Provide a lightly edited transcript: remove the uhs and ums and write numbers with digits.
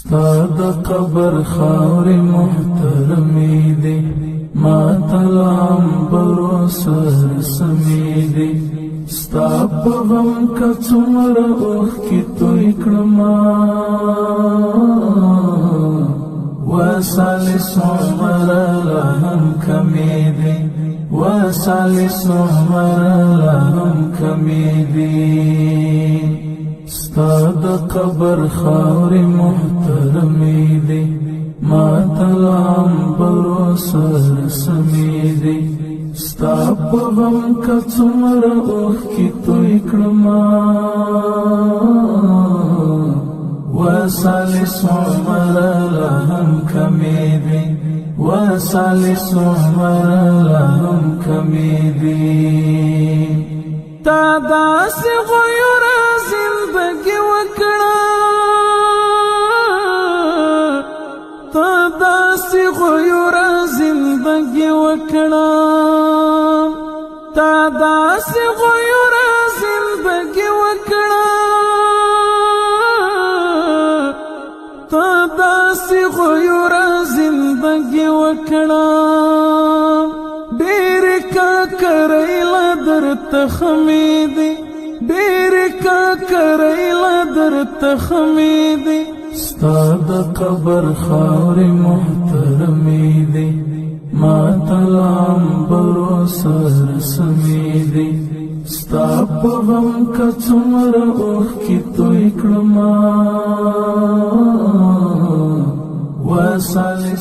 ستا د قبر خاورې محترمې دي، ما تلام برو سر سمې دي. ستا په غم که څومره اوښکې توی کړما، وسالې څومره لا هم کمې دي، وسالې څومره لا هم کمې دي. ستا د قبر خاورې محترمې دي، ما تلام برو سر سمې دي. ستا په غم که څومره اوښکې توی کړما، وسالې څومره لا هم کمې دي، وسالې څومره لا هم کمې دي. تا داسې غیوره زندګي وکړه، تا داسې غیوره زندګي وکړه، تا داسې غیوره زندګي وکړه، تا داسې غیوره زندګي وکړه. ډېرې کاکرۍ لا درته خمې دي، ډېرې کاکرۍ لا درته خمې دي. ستا د قبر خاورې محترمې دي، ما تلام برو سر سمې دي. ستا په غم که څومره اوښکې توی کړما، وسالې